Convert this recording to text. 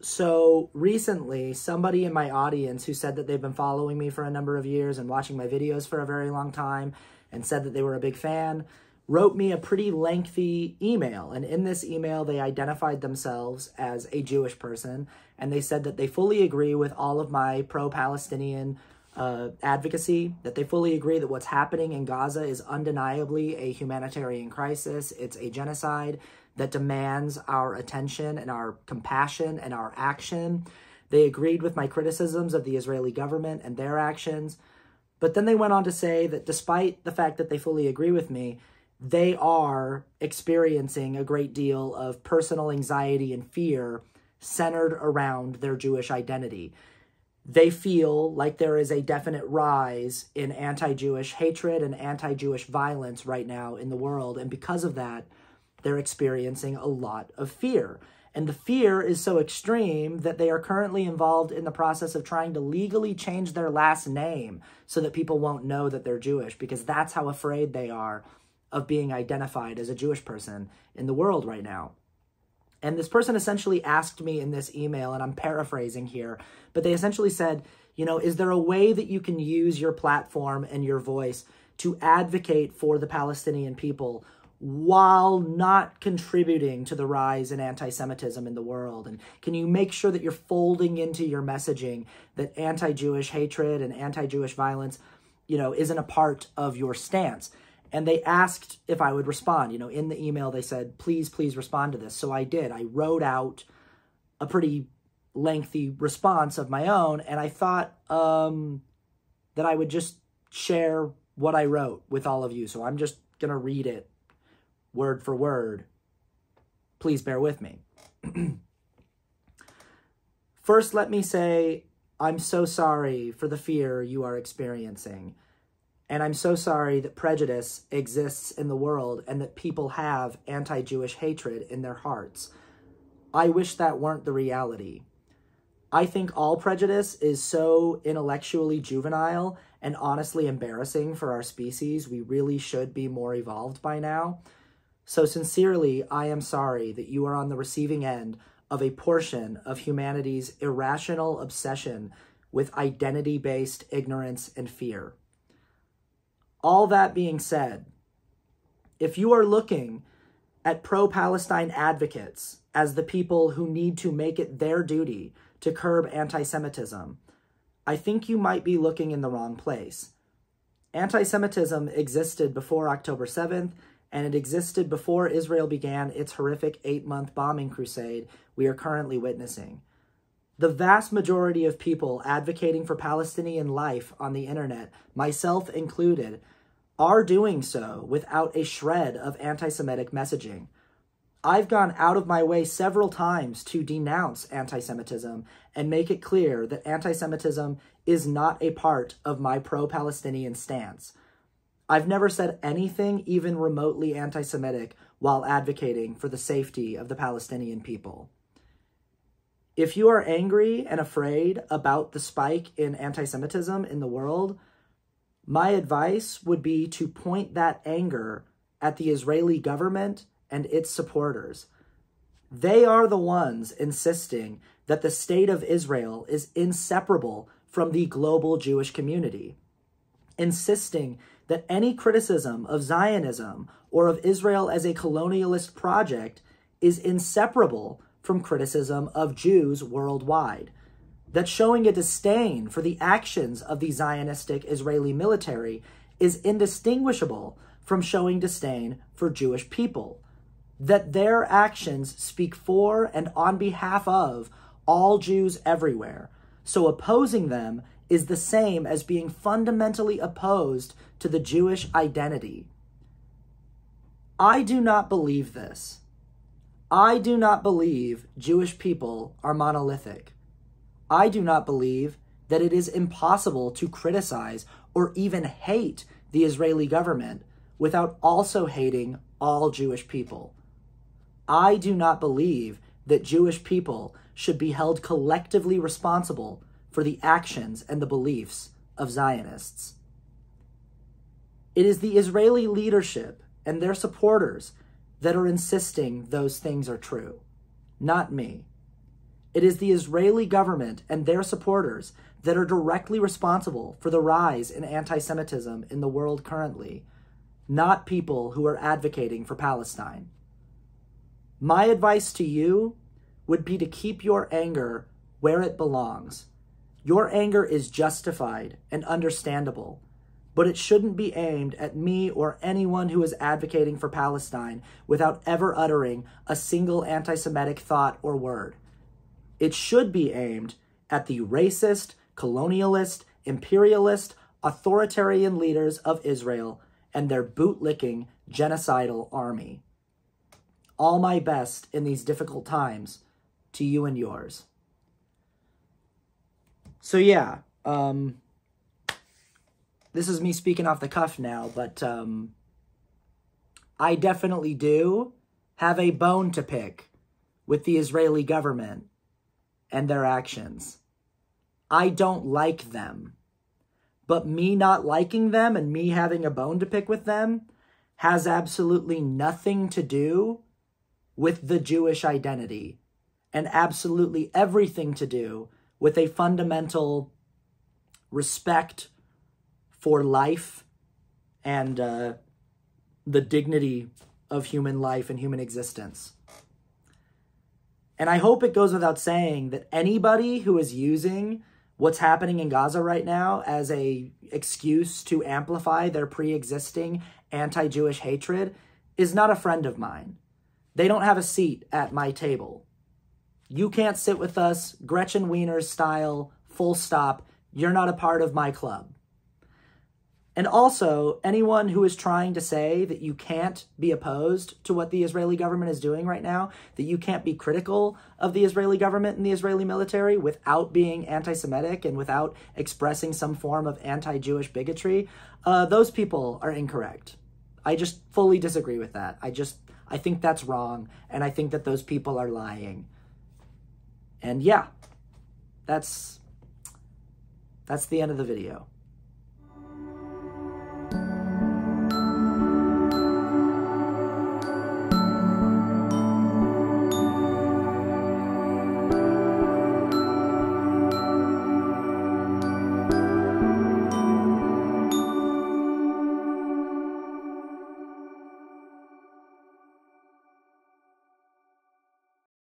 So recently, somebody in my audience who said that they've been following me for a number of years and watching my videos for a very long time and said that they were a big fan, wrote me a pretty lengthy email. And in this email, they identified themselves as a Jewish person. And they said that they fully agree with all of my pro-Palestinian advocacy, that they fully agree that what's happening in Gaza is undeniably a humanitarian crisis. It's a genocide that demands our attention and our compassion and our action. They agreed with my criticisms of the Israeli government and their actions. But then they went on to say that despite the fact that they fully agree with me, they are experiencing a great deal of personal anxiety and fear centered around their Jewish identity. They feel like there is a definite rise in anti-Jewish hatred and anti-Jewish violence right now in the world. And because of that, they're experiencing a lot of fear. And the fear is so extreme that they are currently involved in the process of trying to legally change their last name so that people won't know that they're Jewish, because that's how afraid they are of being identified as a Jewish person in the world right now. And this person essentially asked me in this email, and I'm paraphrasing here, but they essentially said, you know, is there a way that you can use your platform and your voice to advocate for the Palestinian people while not contributing to the rise in anti-Semitism in the world? And can you make sure that you're folding into your messaging that anti-Jewish hatred and anti-Jewish violence, you know, isn't a part of your stance? And they asked if I would respond. You know, in the email, they said, please, please respond to this. So I did. I wrote out a pretty lengthy response of my own, and I thought that I would just share what I wrote with all of you. So I'm just going to read it word for word. Please bear with me. First, let me say, I'm so sorry for the fear you are experiencing. And I'm so sorry that prejudice exists in the world and that people have anti-Jewish hatred in their hearts. I wish that weren't the reality. I think all prejudice is so intellectually juvenile and honestly embarrassing for our species. We really should be more evolved by now. So sincerely, I am sorry that you are on the receiving end of a portion of humanity's irrational obsession with identity-based ignorance and fear. All that being said, if you are looking at pro-Palestine advocates as the people who need to make it their duty to curb anti-Semitism, I think you might be looking in the wrong place. Anti-Semitism existed before October 7th, and it existed before Israel began its horrific 8-month bombing crusade we are currently witnessing. The vast majority of people advocating for Palestinian life on the internet, myself included, are doing so without a shred of anti-Semitic messaging. I've gone out of my way several times to denounce anti-Semitism and make it clear that anti-Semitism is not a part of my pro-Palestinian stance. I've never said anything even remotely anti-Semitic while advocating for the safety of the Palestinian people. If you are angry and afraid about the spike in anti-Semitism in the world, my advice would be to point that anger at the Israeli government and its supporters. They are the ones insisting that the state of Israel is inseparable from the global Jewish community, insisting that any criticism of Zionism or of Israel as a colonialist project is inseparable from criticism of Jews worldwide, that showing a disdain for the actions of the Zionistic Israeli military is indistinguishable from showing disdain for Jewish people, that their actions speak for and on behalf of all Jews everywhere, so opposing them is the same as being fundamentally opposed to the Jewish identity. I do not believe this. I do not believe Jewish people are monolithic. I do not believe that it is impossible to criticize or even hate the Israeli government without also hating all Jewish people. I do not believe that Jewish people should be held collectively responsible for the actions and the beliefs of Zionists. It is the Israeli leadership and their supporters that are insisting those things are true, not me. It is the Israeli government and their supporters that are directly responsible for the rise in anti-Semitism in the world currently, not people who are advocating for Palestine. My advice to you would be to keep your anger where it belongs. Your anger is justified and understandable, but it shouldn't be aimed at me or anyone who is advocating for Palestine without ever uttering a single anti-Semitic thought or word. It should be aimed at the racist, colonialist, imperialist, authoritarian leaders of Israel and their bootlicking, genocidal army. All my best in these difficult times to you and yours. So yeah, this is me speaking off the cuff now, but I definitely do have a bone to pick with the Israeli government and their actions. I don't like them, but me not liking them and me having a bone to pick with them has absolutely nothing to do with the Jewish identity and absolutely everything to do with a fundamental respect for life and the dignity of human life and human existence. And I hope it goes without saying that anybody who is using what's happening in Gaza right now as a excuse to amplify their pre-existing anti-Jewish hatred is not a friend of mine. They don't have a seat at my table. You can't sit with us, Gretchen Wiener style, full stop. You're not a part of my club. And also, anyone who is trying to say that you can't be opposed to what the Israeli government is doing right now, that you can't be critical of the Israeli government and the Israeli military without being anti-Semitic and without expressing some form of anti-Jewish bigotry, those people are incorrect. I just fully disagree with that. I think that's wrong, and I think that those people are lying. And yeah, that's the end of the video.